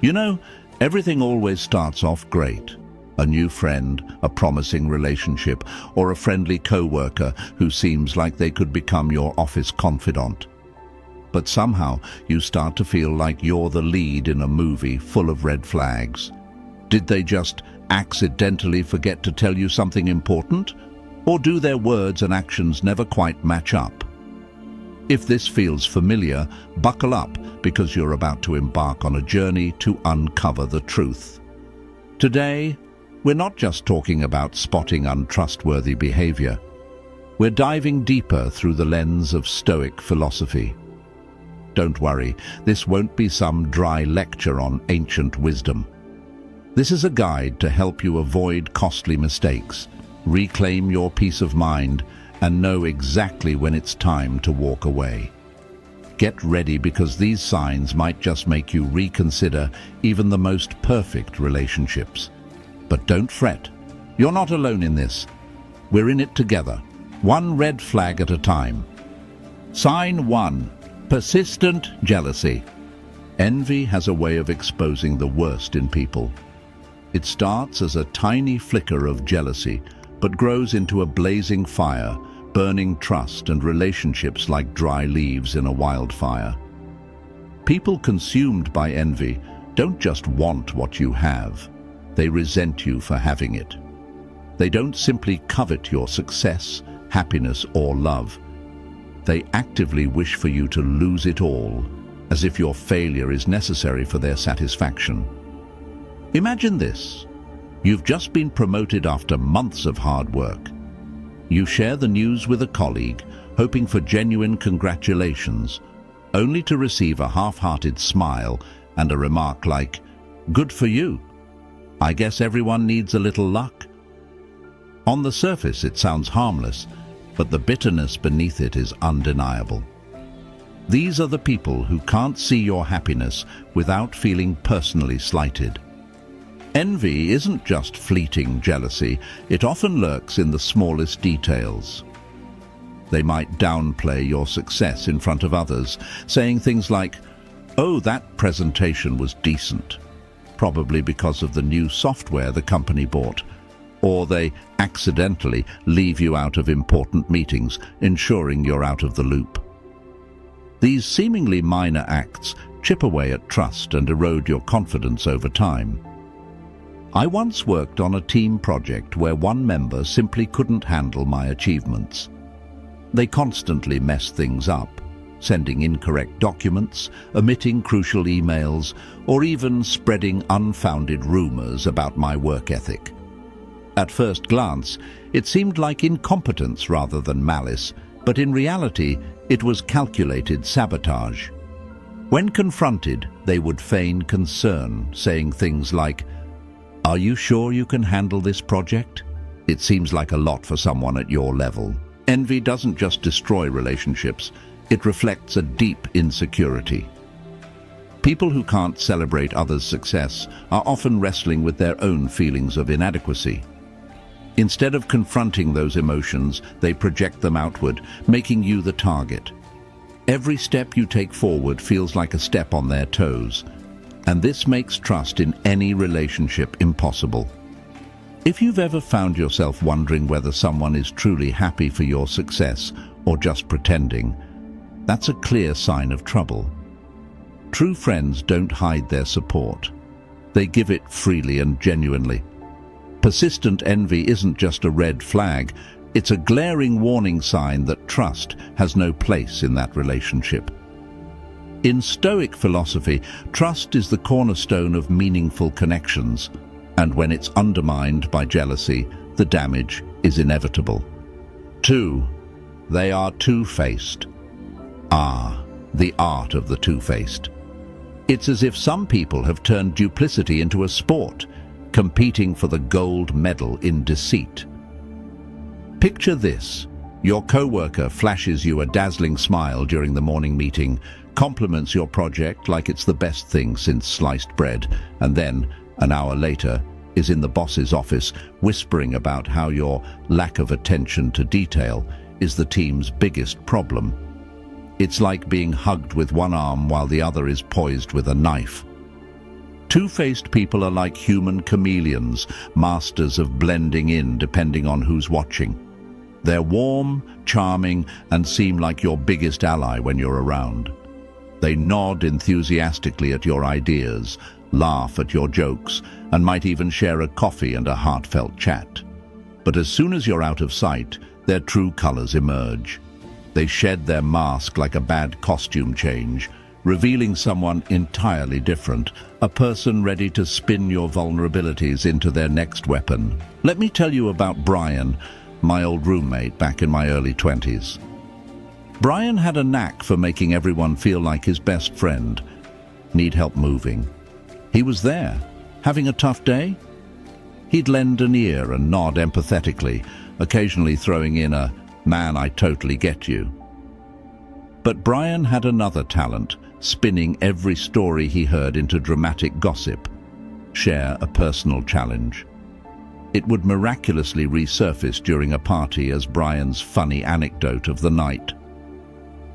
You know, everything always starts off great. A new friend, a promising relationship, or a friendly co-worker who seems like they could become your office confidant. But somehow you start to feel like you're the lead in a movie full of red flags. Did they just accidentally forget to tell you something important? Or do their words and actions never quite match up? If this feels familiar, buckle up, because you're about to embark on a journey to uncover the truth. Today, we're not just talking about spotting untrustworthy behavior. We're diving deeper through the lens of Stoic philosophy. Don't worry, this won't be some dry lecture on ancient wisdom. This is a guide to help you avoid costly mistakes, reclaim your peace of mind, and know exactly when it's time to walk away. Get ready, because these signs might just make you reconsider even the most perfect relationships. But don't fret. You're not alone in this. We're in it together, one red flag at a time. Sign 1. Persistent jealousy. Envy has a way of exposing the worst in people. It starts as a tiny flicker of jealousy, but grows into a blazing fire, burning trust and relationships like dry leaves in a wildfire. People consumed by envy don't just want what you have. They resent you for having it. They don't simply covet your success, happiness, or love. They actively wish for you to lose it all, as if your failure is necessary for their satisfaction. Imagine this. You've just been promoted after months of hard work. You share the news with a colleague, hoping for genuine congratulations, only to receive a half-hearted smile and a remark like, "Good for you. I guess everyone needs a little luck." On the surface, it sounds harmless, but the bitterness beneath it is undeniable. These are the people who can't see your happiness without feeling personally slighted. Envy isn't just fleeting jealousy, it often lurks in the smallest details. They might downplay your success in front of others, saying things like, "Oh, that presentation was decent," probably because of the new software the company bought. Or they accidentally leave you out of important meetings, ensuring you're out of the loop. These seemingly minor acts chip away at trust and erode your confidence over time. I once worked on a team project where one member simply couldn't handle my achievements. They constantly messed things up, sending incorrect documents, omitting crucial emails, or even spreading unfounded rumors about my work ethic. At first glance, it seemed like incompetence rather than malice, but in reality, it was calculated sabotage. When confronted, they would feign concern, saying things like, "Are you sure you can handle this project? It seems like a lot for someone at your level." Envy doesn't just destroy relationships, it reflects a deep insecurity. People who can't celebrate others' success are often wrestling with their own feelings of inadequacy. Instead of confronting those emotions, they project them outward, making you the target. Every step you take forward feels like a step on their toes, and this makes trust in any relationship impossible. If you've ever found yourself wondering whether someone is truly happy for your success or just pretending, that's a clear sign of trouble. True friends don't hide their support. They give it freely and genuinely. Persistent envy isn't just a red flag, it's a glaring warning sign that trust has no place in that relationship. In Stoic philosophy, trust is the cornerstone of meaningful connections, and when it's undermined by jealousy, the damage is inevitable. 2. They are two-faced. The art of the two-faced. It's as if some people have turned duplicity into a sport, competing for the gold medal in deceit. Picture this. Your co-worker flashes you a dazzling smile during the morning meeting, compliments your project like it's the best thing since sliced bread, and then, an hour later, is in the boss's office whispering about how your lack of attention to detail is the team's biggest problem. It's like being hugged with one arm while the other is poised with a knife. Two-faced people are like human chameleons, masters of blending in depending on who's watching. They're warm, charming, and seem like your biggest ally when you're around. They nod enthusiastically at your ideas, laugh at your jokes, and might even share a coffee and a heartfelt chat. But as soon as you're out of sight, their true colors emerge. They shed their mask like a bad costume change, revealing someone entirely different, a person ready to spin your vulnerabilities into their next weapon. Let me tell you about Brian, my old roommate back in my early 20s. Brian had a knack for making everyone feel like his best friend. Need help moving? He was there. Having a tough day? He'd lend an ear and nod empathetically, occasionally throwing in a, "Man, I totally get you." But Brian had another talent, spinning every story he heard into dramatic gossip. Share a personal challenge. It would miraculously resurface during a party as Brian's funny anecdote of the night.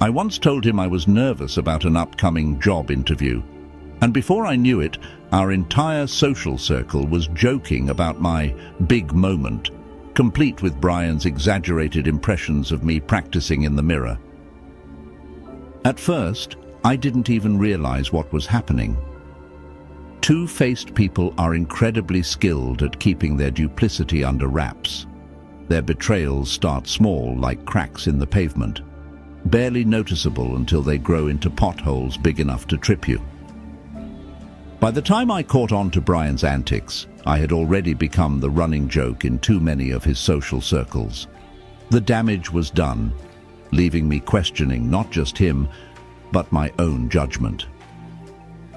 I once told him I was nervous about an upcoming job interview, and before I knew it, our entire social circle was joking about my big moment, complete with Brian's exaggerated impressions of me practicing in the mirror. At first, I didn't even realize what was happening. Two-faced people are incredibly skilled at keeping their duplicity under wraps. Their betrayals start small, like cracks in the pavement, barely noticeable until they grow into potholes big enough to trip you. By the time I caught on to Brian's antics, I had already become the running joke in too many of his social circles. The damage was done, leaving me questioning not just him, but my own judgment.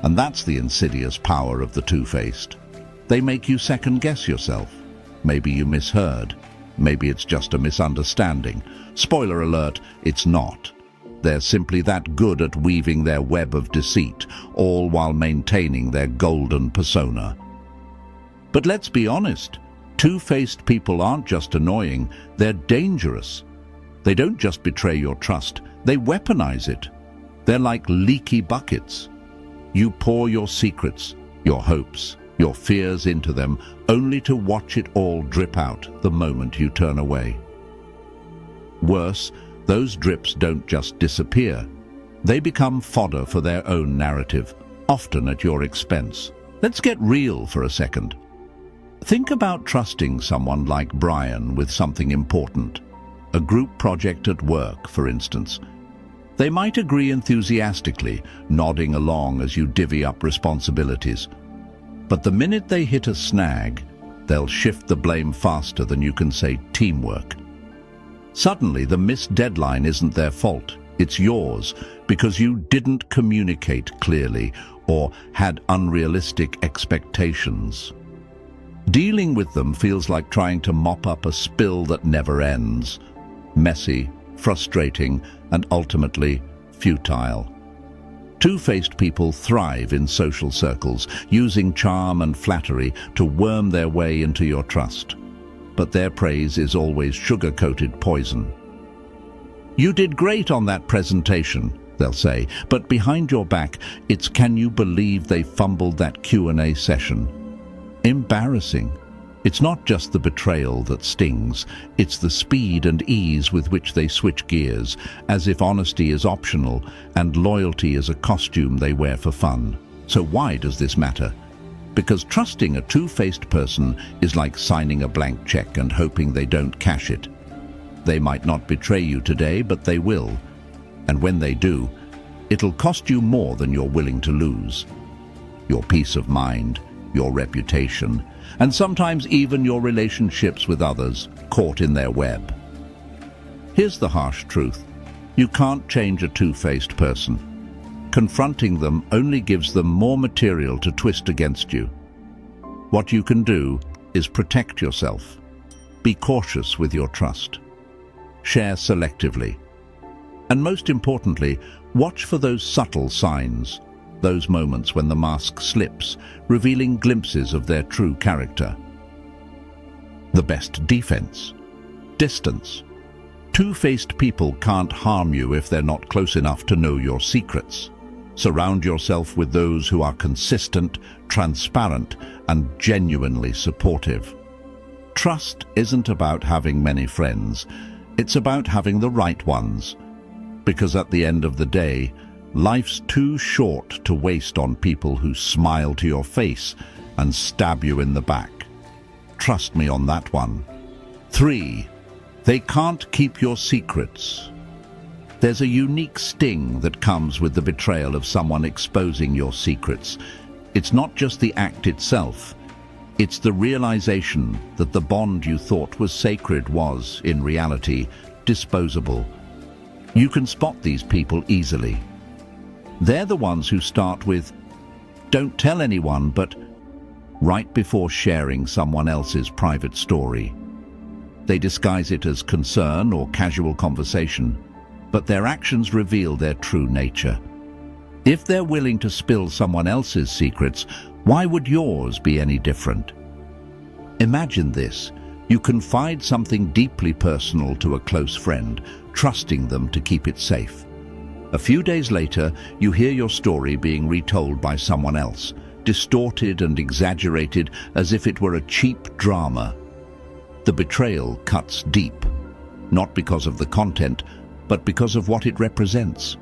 And that's the insidious power of the two-faced. They make you second-guess yourself. Maybe you misheard. Maybe it's just a misunderstanding. Spoiler alert, it's not. They're simply that good at weaving their web of deceit, all while maintaining their golden persona. But let's be honest, two-faced people aren't just annoying, they're dangerous. They don't just betray your trust, they weaponize it. They're like leaky buckets. You pour your secrets, your hopes, your fears into them, only to watch it all drip out the moment you turn away. Worse, those drips don't just disappear. They become fodder for their own narrative, often at your expense. Let's get real for a second. Think about trusting someone like Brian with something important. A group project at work, for instance. They might agree enthusiastically, nodding along as you divvy up responsibilities. But the minute they hit a snag, they'll shift the blame faster than you can say teamwork. Suddenly, the missed deadline isn't their fault. It's yours, because you didn't communicate clearly or had unrealistic expectations. Dealing with them feels like trying to mop up a spill that never ends. Messy, frustrating, and ultimately futile. Two-faced people thrive in social circles, using charm and flattery to worm their way into your trust. But their praise is always sugar-coated poison. "You did great on that presentation," they'll say, but behind your back, it's "Can you believe they fumbled that Q&A session?" Embarrassing. It's not just the betrayal that stings, it's the speed and ease with which they switch gears, as if honesty is optional and loyalty is a costume they wear for fun. So why does this matter? Because trusting a two-faced person is like signing a blank check and hoping they don't cash it. They might not betray you today, but they will. And when they do, it'll cost you more than you're willing to lose. Your peace of mind, your reputation, and sometimes even your relationships with others caught in their web. Here's the harsh truth. You can't change a two-faced person. Confronting them only gives them more material to twist against you. What you can do is protect yourself. Be cautious with your trust. Share selectively. And most importantly, watch for those subtle signs. Those moments when the mask slips, revealing glimpses of their true character. The best defense. Distance. Two-faced people can't harm you if they're not close enough to know your secrets. Surround yourself with those who are consistent, transparent, and genuinely supportive. Trust isn't about having many friends. It's about having the right ones. Because at the end of the day, life's too short to waste on people who smile to your face and stab you in the back. Trust me on that one. 3. They can't keep your secrets. There's a unique sting that comes with the betrayal of someone exposing your secrets. It's not just the act itself. It's the realization that the bond you thought was sacred was, in reality, disposable. You can spot these people easily. They're the ones who start with, "Don't tell anyone," but right before sharing someone else's private story. They disguise it as concern or casual conversation, but their actions reveal their true nature. If they're willing to spill someone else's secrets, why would yours be any different? Imagine this. You confide something deeply personal to a close friend, trusting them to keep it safe. A few days later, you hear your story being retold by someone else, distorted and exaggerated as if it were a cheap drama. The betrayal cuts deep, not because of the content, but because of what it represents.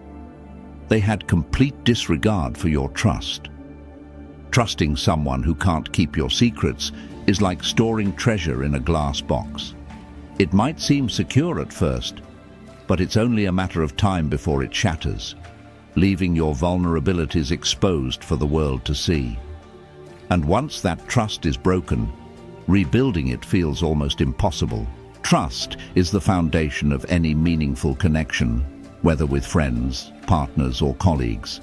They had complete disregard for your trust. Trusting someone who can't keep your secrets is like storing treasure in a glass box. It might seem secure at first, but it's only a matter of time before it shatters, leaving your vulnerabilities exposed for the world to see. And once that trust is broken, rebuilding it feels almost impossible. Trust is the foundation of any meaningful connection, whether with friends, partners, or colleagues.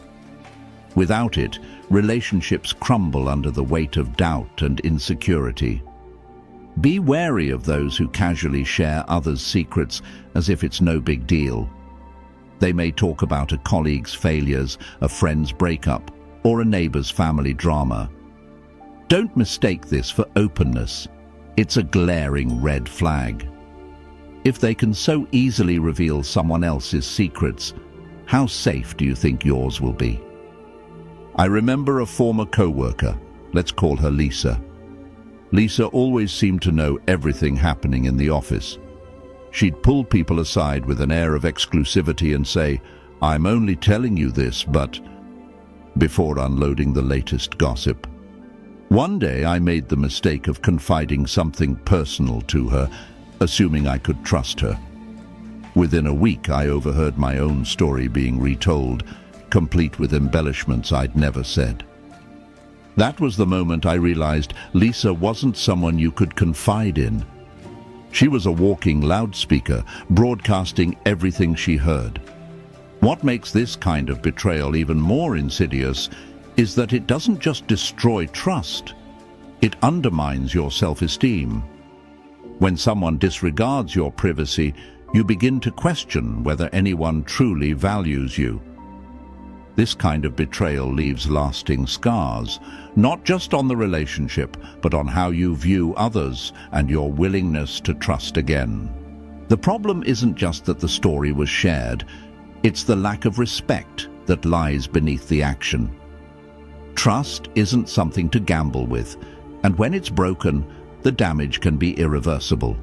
Without it, relationships crumble under the weight of doubt and insecurity. Be wary of those who casually share others' secrets as if it's no big deal. They may talk about a colleague's failures, a friend's breakup, or a neighbor's family drama. Don't mistake this for openness. It's a glaring red flag. If they can so easily reveal someone else's secrets, how safe do you think yours will be? I remember a former co-worker. Let's call her Lisa. Lisa always seemed to know everything happening in the office. She'd pull people aside with an air of exclusivity and say, "I'm only telling you this, but..." before unloading the latest gossip. One day I made the mistake of confiding something personal to her, assuming I could trust her. Within a week, I overheard my own story being retold, complete with embellishments I'd never said. That was the moment I realized Lisa wasn't someone you could confide in. She was a walking loudspeaker, broadcasting everything she heard. What makes this kind of betrayal even more insidious is that it doesn't just destroy trust, it undermines your self-esteem. When someone disregards your privacy, you begin to question whether anyone truly values you. This kind of betrayal leaves lasting scars, not just on the relationship, but on how you view others and your willingness to trust again. The problem isn't just that the story was shared, it's the lack of respect that lies beneath the action. Trust isn't something to gamble with, and when it's broken, the damage can be irreversible.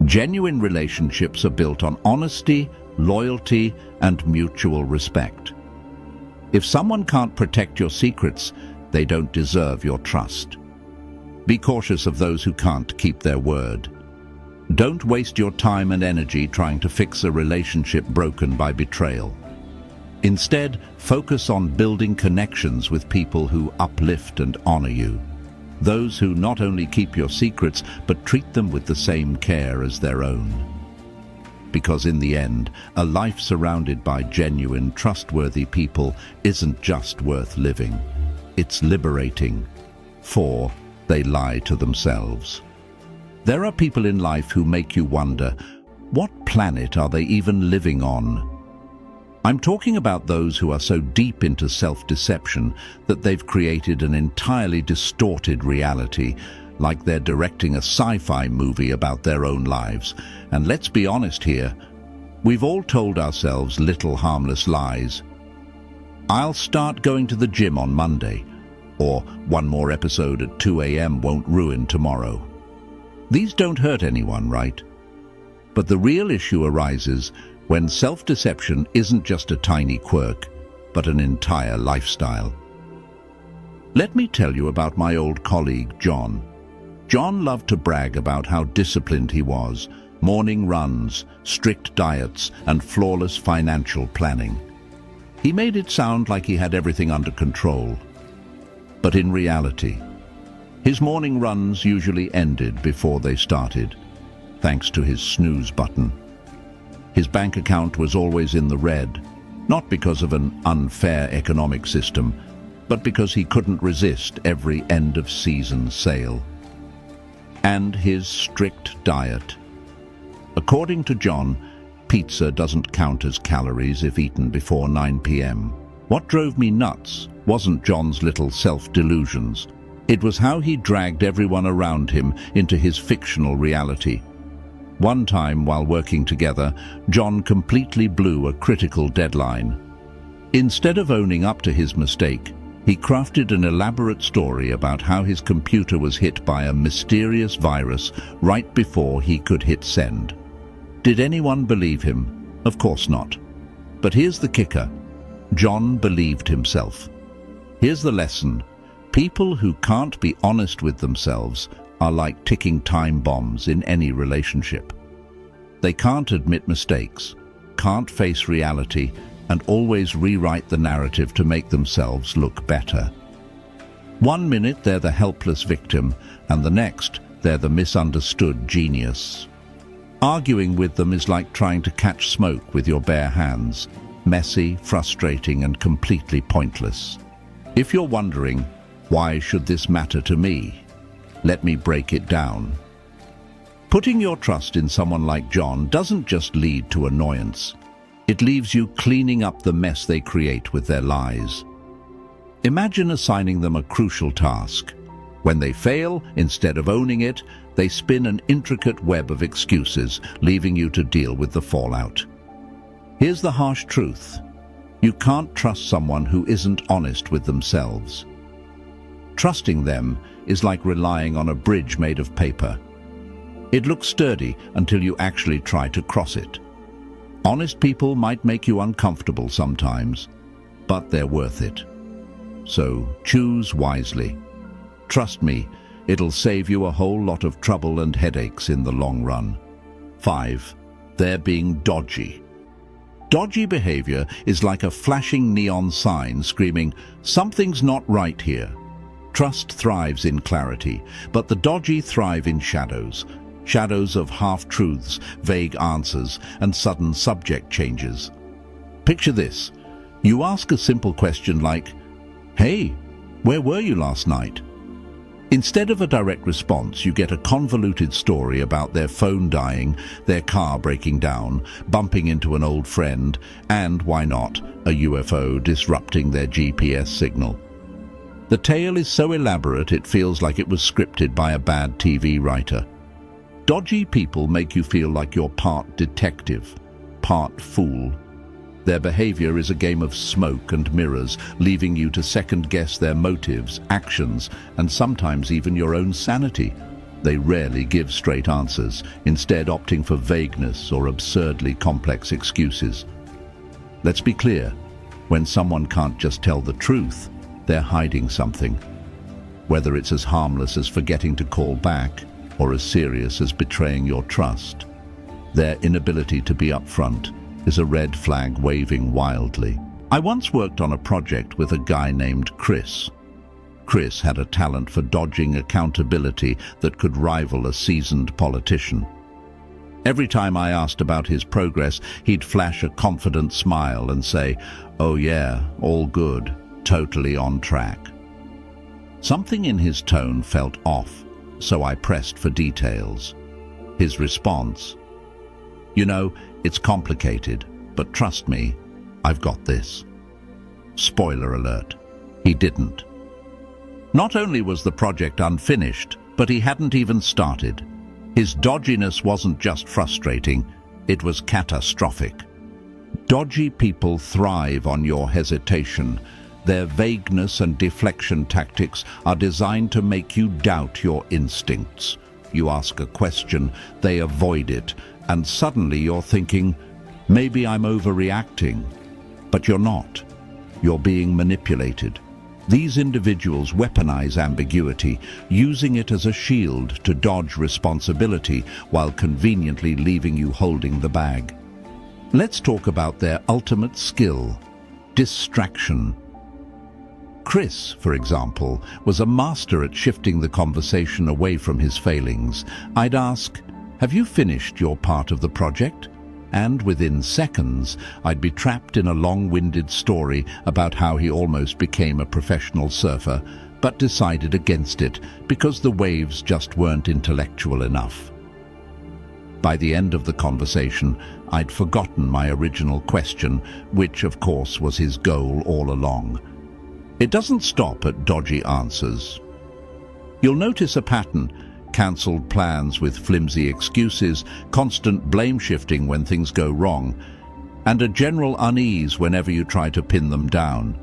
Genuine relationships are built on honesty, loyalty, and mutual respect. If someone can't protect your secrets, they don't deserve your trust. Be cautious of those who can't keep their word. Don't waste your time and energy trying to fix a relationship broken by betrayal. Instead, focus on building connections with people who uplift and honor you. Those who not only keep your secrets, but treat them with the same care as their own. Because in the end, a life surrounded by genuine, trustworthy people isn't just worth living. It's liberating, for they lie to themselves. There are people in life who make you wonder, what planet are they even living on? I'm talking about those who are so deep into self-deception that they've created an entirely distorted reality, like they're directing a sci-fi movie about their own lives. And let's be honest here, we've all told ourselves little harmless lies. "I'll start going to the gym on Monday," or "one more episode at 2 a.m. won't ruin tomorrow." These don't hurt anyone, right? But the real issue arises when self-deception isn't just a tiny quirk, but an entire lifestyle. Let me tell you about my old colleague, John. John loved to brag about how disciplined he was: morning runs, strict diets, and flawless financial planning. He made it sound like he had everything under control. But in reality, his morning runs usually ended before they started, thanks to his snooze button. His bank account was always in the red, not because of an unfair economic system, but because he couldn't resist every end-of-season sale. And his strict diet. According to John, pizza doesn't count as calories if eaten before 9 p.m. What drove me nuts wasn't John's little self-delusions. It was how he dragged everyone around him into his fictional reality. One time, while working together, John completely blew a critical deadline. Instead of owning up to his mistake, he crafted an elaborate story about how his computer was hit by a mysterious virus right before he could hit send. Did anyone believe him? Of course not. But here's the kicker. John believed himself. Here's the lesson. People who can't be honest with themselves are like ticking time bombs in any relationship. They can't admit mistakes, can't face reality, and always rewrite the narrative to make themselves look better. One minute they're the helpless victim, and the next they're the misunderstood genius. Arguing with them is like trying to catch smoke with your bare hands. Messy, frustrating, and completely pointless. If you're wondering, why should this matter to me? Let me break it down. Putting your trust in someone like John doesn't just lead to annoyance. It leaves you cleaning up the mess they create with their lies. Imagine assigning them a crucial task. When they fail, instead of owning it, they spin an intricate web of excuses, leaving you to deal with the fallout. Here's the harsh truth. You can't trust someone who isn't honest with themselves. Trusting them is like relying on a bridge made of paper. It looks sturdy until you actually try to cross it. Honest people might make you uncomfortable sometimes, but they're worth it. So choose wisely. Trust me, it'll save you a whole lot of trouble and headaches in the long run. 5. They're being dodgy. Dodgy behavior is like a flashing neon sign screaming, "Something's not right here." Trust thrives in clarity, but the dodgy thrive in shadows. Shadows of half-truths, vague answers, and sudden subject changes. Picture this. You ask a simple question like, "Hey, where were you last night?" Instead of a direct response, you get a convoluted story about their phone dying, their car breaking down, bumping into an old friend, and, why not, a UFO disrupting their GPS signal. The tale is so elaborate it feels like it was scripted by a bad TV writer. Dodgy people make you feel like you're part detective, part fool. Their behavior is a game of smoke and mirrors, leaving you to second-guess their motives, actions, and sometimes even your own sanity. They rarely give straight answers, instead opting for vagueness or absurdly complex excuses. Let's be clear, when someone can't just tell the truth, they're hiding something. Whether it's as harmless as forgetting to call back, or as serious as betraying your trust, their inability to be upfront is a red flag waving wildly. I once worked on a project with a guy named Chris. Chris had a talent for dodging accountability that could rival a seasoned politician. Every time I asked about his progress, he'd flash a confident smile and say, "Oh yeah, all good, totally on track." Something in his tone felt off, so I pressed for details. His response, "You know, it's complicated, but trust me, I've got this." Spoiler alert, he didn't. Not only was the project unfinished, but he hadn't even started. His dodginess wasn't just frustrating, it was catastrophic. Dodgy people thrive on your hesitation. Their vagueness and deflection tactics are designed to make you doubt your instincts. You ask a question, they avoid it, and suddenly you're thinking, maybe I'm overreacting. But you're not. You're being manipulated. These individuals weaponize ambiguity, using it as a shield to dodge responsibility while conveniently leaving you holding the bag. Let's talk about their ultimate skill, distraction. Chris, for example, was a master at shifting the conversation away from his failings. I'd ask, "Have you finished your part of the project?" And within seconds, I'd be trapped in a long-winded story about how he almost became a professional surfer, but decided against it because the waves just weren't intellectual enough. By the end of the conversation, I'd forgotten my original question, which of course was his goal all along. It doesn't stop at dodgy answers. You'll notice a pattern: cancelled plans with flimsy excuses, constant blame shifting when things go wrong, and a general unease whenever you try to pin them down.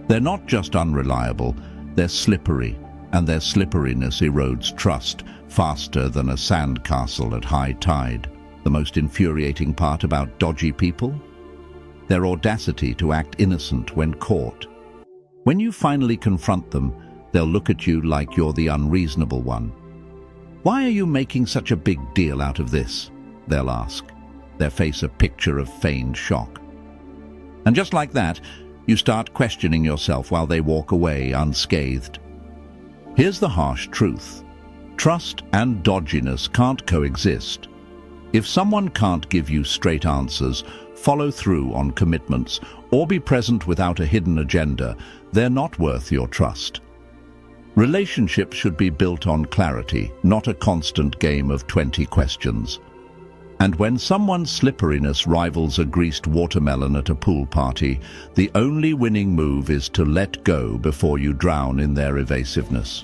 They're not just unreliable, they're slippery, and their slipperiness erodes trust faster than a sandcastle at high tide. The most infuriating part about dodgy people? Their audacity to act innocent when caught. When you finally confront them, they'll look at you like you're the unreasonable one. "Why are you making such a big deal out of this?" they'll ask, their face a picture of feigned shock. And just like that, you start questioning yourself while they walk away unscathed. Here's the harsh truth. Trust and dodginess can't coexist. If someone can't give you straight answers, follow through on commitments, or be present without a hidden agenda, they're not worth your trust. Relationships should be built on clarity, not a constant game of 20 questions. And when someone's slipperiness rivals a greased watermelon at a pool party, the only winning move is to let go before you drown in their evasiveness.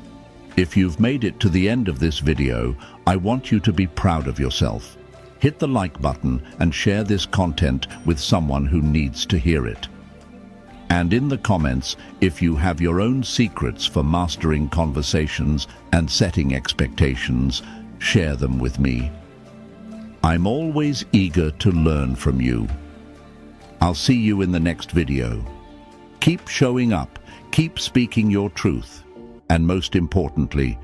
If you've made it to the end of this video, I want you to be proud of yourself. Hit the like button and share this content with someone who needs to hear it. And in the comments, if you have your own secrets for mastering conversations and setting expectations, share them with me. I'm always eager to learn from you. I'll see you in the next video. Keep showing up, keep speaking your truth, and most importantly,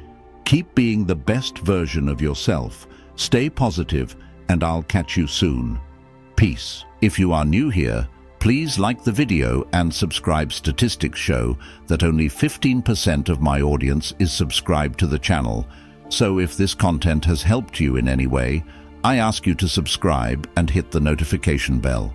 keep being the best version of yourself. Stay positive, and I'll catch you soon. Peace. If you are new here, please like the video and subscribe. Statistics show that only 15% of my audience is subscribed to the channel. So if this content has helped you in any way, I ask you to subscribe and hit the notification bell.